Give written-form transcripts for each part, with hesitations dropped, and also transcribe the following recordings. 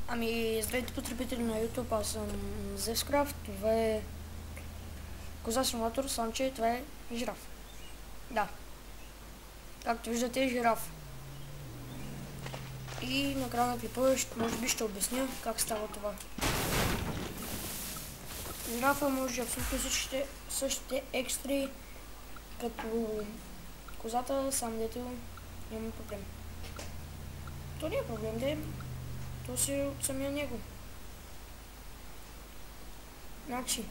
Ами, здравейте потребители на YouTube, аз съм Zevscraft, това е коза симулатор, само че това е жираф. Да. Както виждате е жираф. И накрая на клипа може би ще обясня как става това. Жирафа може абсолютно същите екстри като козата, само дето няма проблем. То не е проблем, де. То си от самия него. Значи,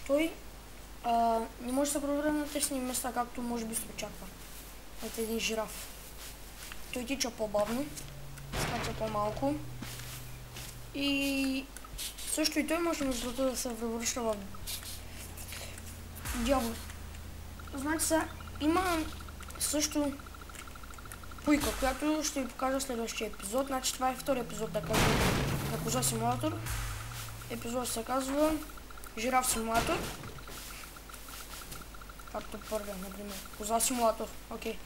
той не може да се превърне на тесни места, както може би се очаква от един жираф. Той тича по-бавно, скача по-малко и също и той може между да се превръща в дявол. Значи сега има също пуйка, която ще ви покажа в следващия епизод. Значи това е втори епизод, да кажем, на коза симулатор. Епизод се казва Жираф симулатор. Както първия, например. Коза симулатор. Окей.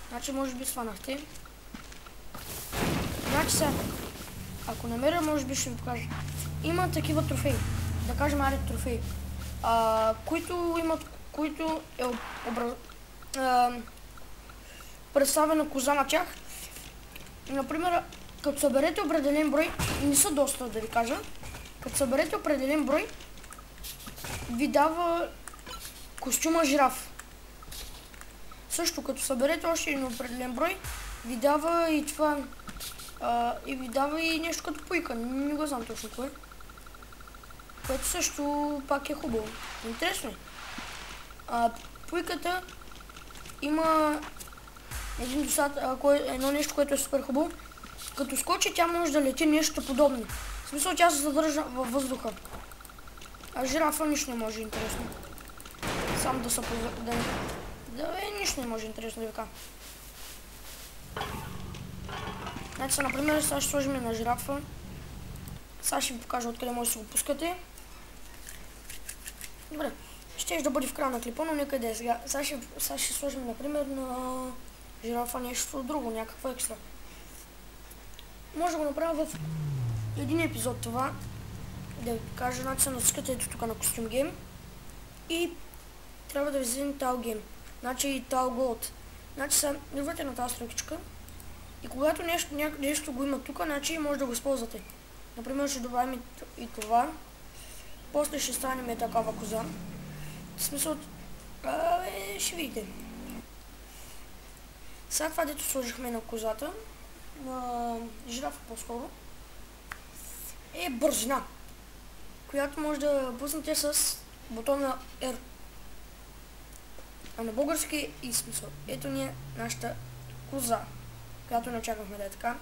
Значи може би сванахте. Значи сега, ако намеря, може би ще ви покажа. Има такива трофеи. Да кажем аре трофеи. Които е представена коза на тях. Например, като съберете определен брой, не са доста да ви кажа, като съберете определен брой, ви дава костюма жираф. Също като съберете още един определен брой, ви дава и това, и ви дава и нещо като пуйка, не го знам точно кое. Което също пак е хубаво. Интересно е. Пуйката има едно нещо, което е супер хубаво. Като скочи, тя може да лети нещо подобно. В смисъл, тя се задържа във въздуха. А жирафа нищо не може интересно. Само да се нищо не може интересно да ви кажа. Значи, например, сега ще сложим на жирафа. Сега ще ви покажа откъде може да се го пускате. Добре, ще да бъде в края на клипа, но някъде е сега. Сега ще сложим, например, на жирафа нещо друго, някаква екстра. Може да го направя в един епизод това, да ви кажа, значи се натискате ето тук на костюм гейм и трябва да ви вземем Tile Game, значи и Tile Gold. Значи се идвате на тази стрелкичка и когато нещо го има тук, значи може да го използвате. Например, ще добавим и това, после ще станем такава коза. В смисъл, ще видите. Сега това, дето сложихме на козата, на жирафа по-скоро, е бързина, която може да пуснете с бутона R. А на български и смисъл. Ето ни е нашата коза, която не очаквахме да е така.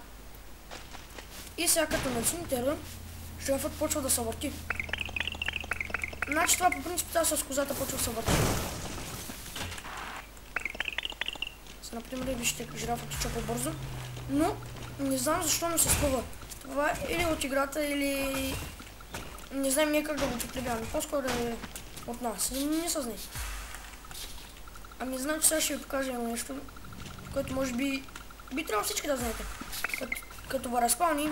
И сега като натиснете R, жирафът почва да се върти. Значи това по принцип с козата почва да се върти. Например, вижте, жирафът тича по-бързо, но не знам защо не се спъва. Това е или от играта, или не знам ние как да го употребяваме. По-скоро е от нас. Не се знае. Ами знам, че сега ще ви покажа нещо, което може би трябва всички да знаете. Като ви разпълни,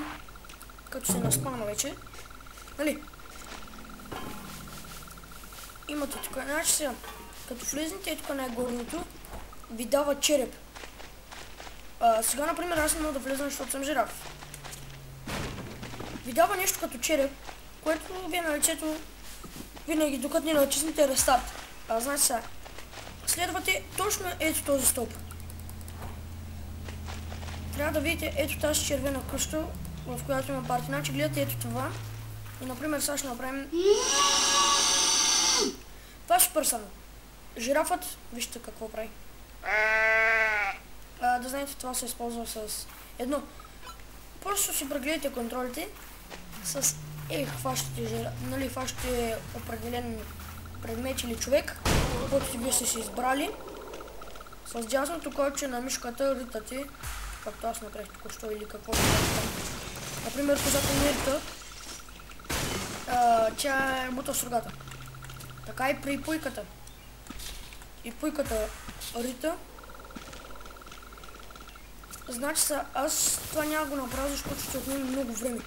като се наспълна вече, нали? Имате тук, значи сега, като влезнете тук най-горното, ви дава череп. Сега, например, аз не мога да влезам, защото съм жираф. Ви дава нещо като череп, което вие на лицето винаги, докато не натиснете рестарт. Значи сега, следвате точно ето този стълб. Трябва да видите ето тази червена къща, в която има парти. Значи гледате ето това. И, например, сега ще направим... Това е супер само. Жирафът, вижте какво прави. Да знаете, това се използва с едно. Просто си прегледайте контролите с хващате определен предмет или човек, който вие сте си избрали. С дясното копче на мишката ритате, както аз направих току-що или какво. Например, козата не рита, тя бута с рогата. Така и при пуйката. И пуйката рита, Значи са, аз това няма го направя, защото ще отнеме много време.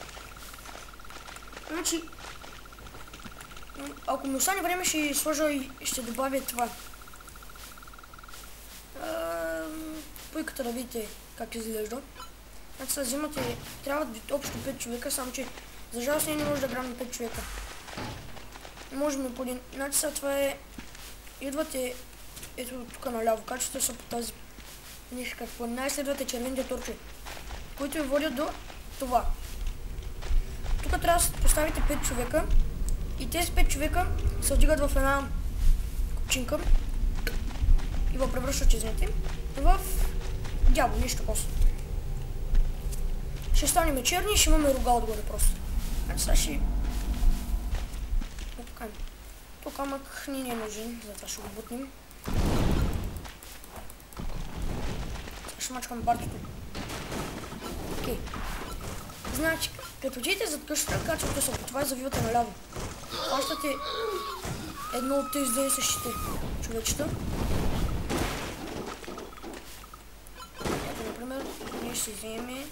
Значи, ако ми остане време, ще сложа и ще добавя това. Пуйката да видите как изглежда. Значи са взимате, трябва общо 5 човека, само че за жалост не може да грам 5 човека. Можем и по един. Значи сега това е, идвате ето тук наляво, качеството са по тази нещо как планина, следвате червените торчи, които ви водят до това. Тук трябва да поставите 5 човека и тези 5 човека се вдигат в една купчинка и го превръщат, извините, в дявол, нещо такова. Ще станем черни и ще имаме рога отгоре просто. Значи сега ще опукаем. То камък ни не е нужен, затова ще го бутнем. Ще мачкаме бартото. Окей. Значи, като отидете зад къщата, качвате се по това и завивате наляво. Хващате едно от тези две същите човечета. Ето, например, ние ще вземем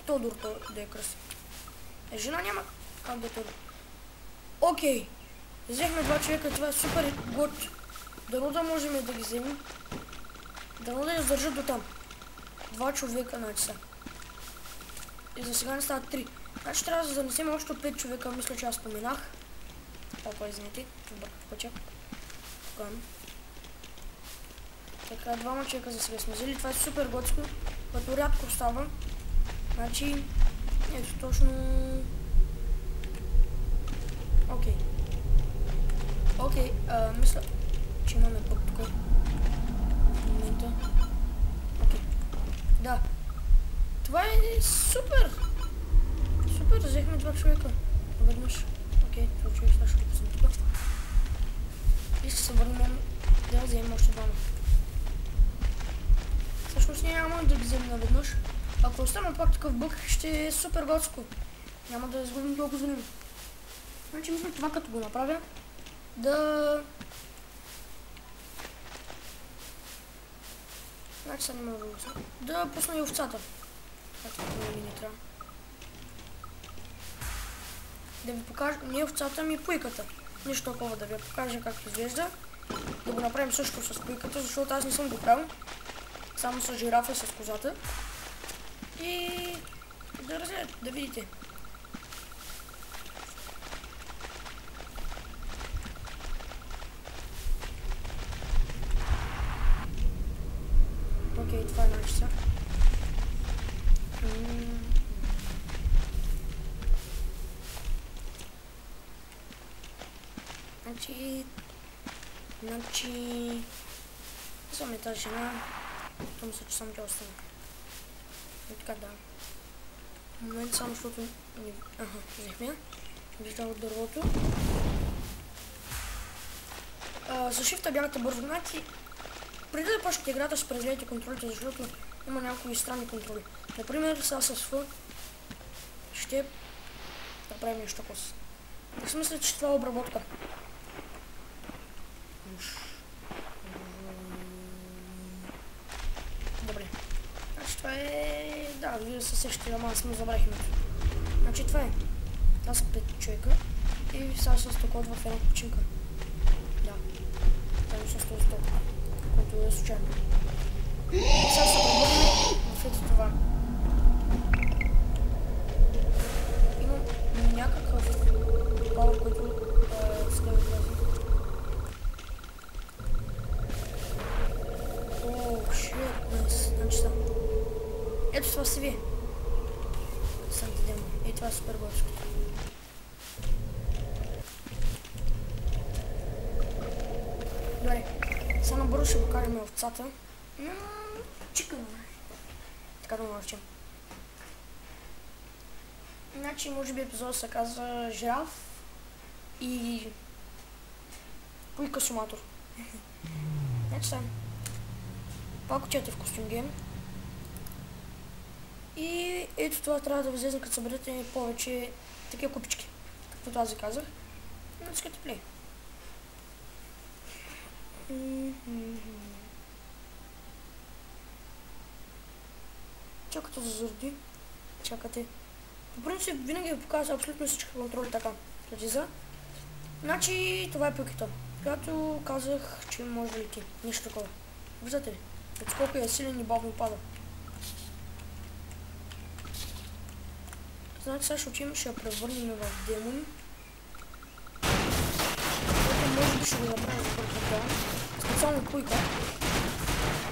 Тодор да е красив. Жена няма как да е Тодор. Окей. Взехме два човека, това е супер год. Дано да можем да ги вземем. Дано да я издържат до там. Два човека, значи са. И за сега не стават 3. Значи трябва да занесем още 5 човека, мисля, че аз споменах. Опа, извините, обърках пътя. Така, двама човека за сега сме взели. Това е супер готско, като рядко става. Значи, ето точно... Окей. Окей, мисля, че имаме бък тук. В момента. Окей. Да. Това е супер! Супер, взехме два човека. Веднъж. Окей, това човек ще го пуснем тук. И ще се върнем да вземем още двама. Всъщност няма да ги вземем наведнъж. Ако остана пак такъв бък, ще е супер готско. Няма да изгубим толкова време. Значи мисля това като го направя, Значи сега не мога да го пусна. Да пусна и овцата. Както не трябва. Да ви покажа, не овцата, ми пуйката. Нищо такова, да ви покажа как изглежда. Да го направим също с пуйката, защото аз не съм го правил. Само с жирафа и с козата. И да видите. Окей, това е на часа. Значи... Вземе тази жена. Това мисля, че само тя остана. И така, да. В момента само, защото... взехме. Вижда от дървото. За шифта бягате бързо. Значи, преди да почнете играта, ще прегледате контролите, защото има някои странни контроли. Например, сега с F ще направим нещо такова. Так си мисля, че това е обработка. Добре. Значи това е... Да, вие се сещате, ама аз му забрах името. Значи това е. Това са 5 човека. И сега се стокот в една купчинка. Да. Там се стои сток. Който е случайно. Сега се пребърнем в ето това. Имам някакъв пауър, който с него влезе. Ооо, шит, найс. Значи са. Ето това си вие. Съм ти демо. И това е супер готско. Добре. Сега набързо ще покажем овцата. Чикън. Така да го наречем. Значи, може би епизод се казва жираф и пуйка суматор. Значи сега. Пак отивате в костюм гейм. И ето това трябва да възлезе, като съберете повече такива купички. Както аз ви казах. Натискате плей. Чакате да зарди. Чакате. По принцип винаги ви показва абсолютно всички контроли така. Слеза. Значи това е пилката, която казах, че може да лети. Нищо такова. Виждате ли? Отскока е силен и бавно пада. Значи сега ще учим, ще я превърнем в демон. Което може би ще го направим за първи път. Специално пуйка.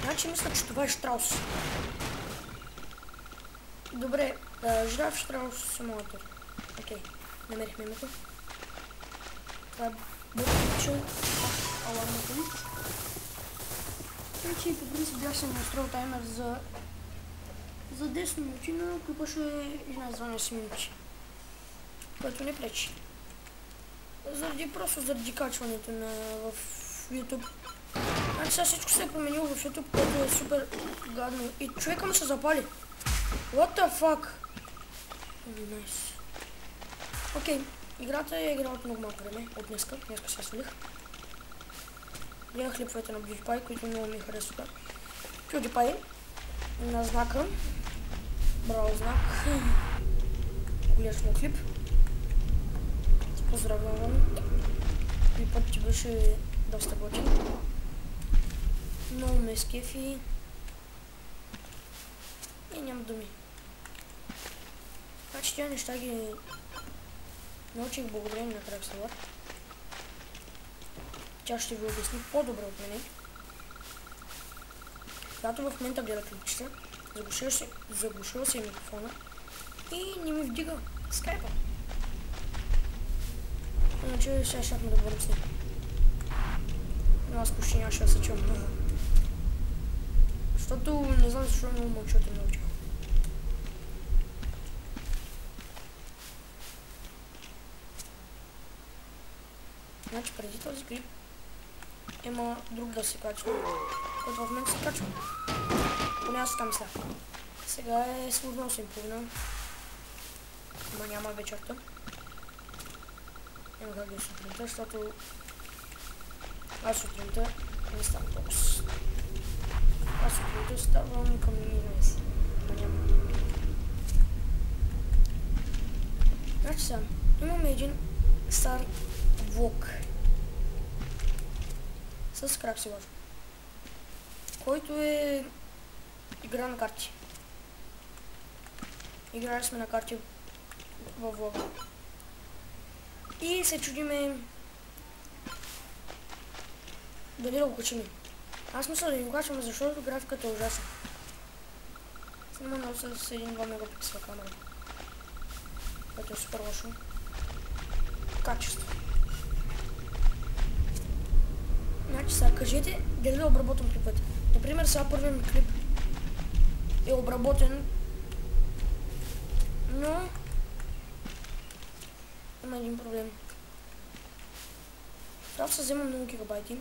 Значи мисля, че това е Штраус. Добре, жираф Штраус симулатор. Окей, намерихме името. Това е бързиче. Алармата ми. Значи по принцип бях съм настроил таймер за 10 минути, но клипа ще е 11-12 минути. Което не пречи. Заради качването в YouTube. Значи сега всичко се е променило в YouTube, което е супер гадно. И човека му се запали. What the fuck? Nice. Окей, играта е игра от много малко време, от днеска се свалих. Гледах клиповете на PewDiePie, които много ми харесваха. PewDiePie на знака. Браво знак. Гледаш му клип. Поздравявам. Клипът ти беше доста готин. Много ме скефи. И нямам думи. Значи тя неща ги научих благодарение на Краксилър. Тя ще ви обясни по-добре от мене. Когато в момента гледа клипчета, заглушила се микрофона и не ми вдига скайпа. Иначе сега щяхме да говорим с него. Но аз почти нямаше да се чувам. Защото не знам защо много мълчата ме научих. Значи преди този клип има друг да се качва, който в момента се качва. Поне аз така мисля. Сега е сложно 8:30. Ама няма вечерта. Няма как да е сутринта, защото аз сутринта не ставам толкова. Аз сутринта ставам към 11. Ама няма. Значи сега, имаме един стар влог с Краксилър, който е игра на карти. Играли сме на карти във влога. И се чудиме дали да го качим. Аз мисля да не го качваме, защото графиката е ужасна. Снимано с 1-2 мегапиксела камера, което е супер лошо. Качество. Значи сега кажете дали да обработвам клипът. Например сега първият ми клип е обработен, но има един проблем. Трябва да се взема много гигабайти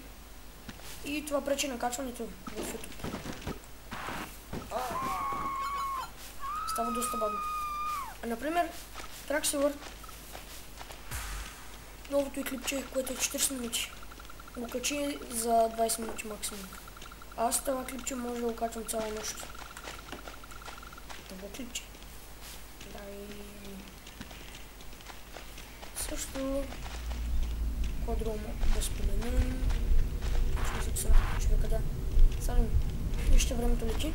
и това пречи на качването в YouTube. Става доста бавно. А например Краксилър, новото и клипче, което е 40 минути, го качи за 20 минути максимум. А аз това клипче може да го качвам цяла нощ. Това клипче. Да, и също какво друго да споменем. Ще се напълно човека, да. Садим. Вижте, времето лети.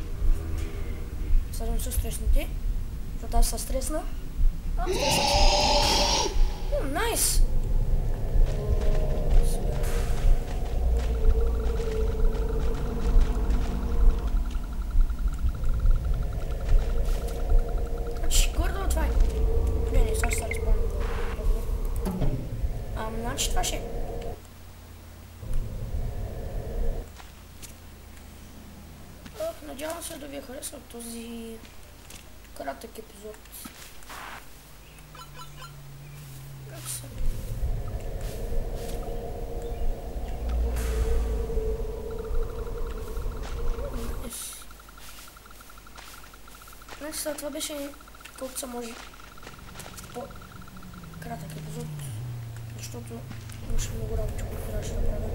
Садим се стресните. Защото аз съм стресна. Найс! Значи това ще е. Надявам се да ви е харесал този кратък епизод. Значи сега това беше колкото се може по-кратък епизод, защото имаше много работа, които трябваше да правя.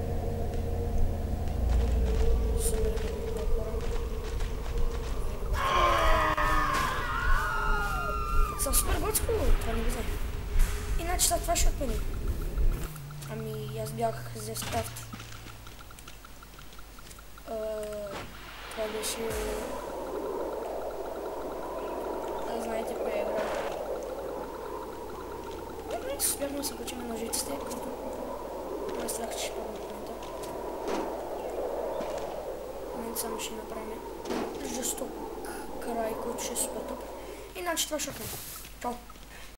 Съберем много хора. съм супер готско, това не го знае. Иначе това ще отмени. Ами аз бях за старт. Това беше... Да знаете коя е игра. Добре, че успяхме да се качим на жиците, като ме страх, че ще падна в момента. В момента само ще направим жесток край, който ще е супер топ. Иначе това ще отмени. Чао!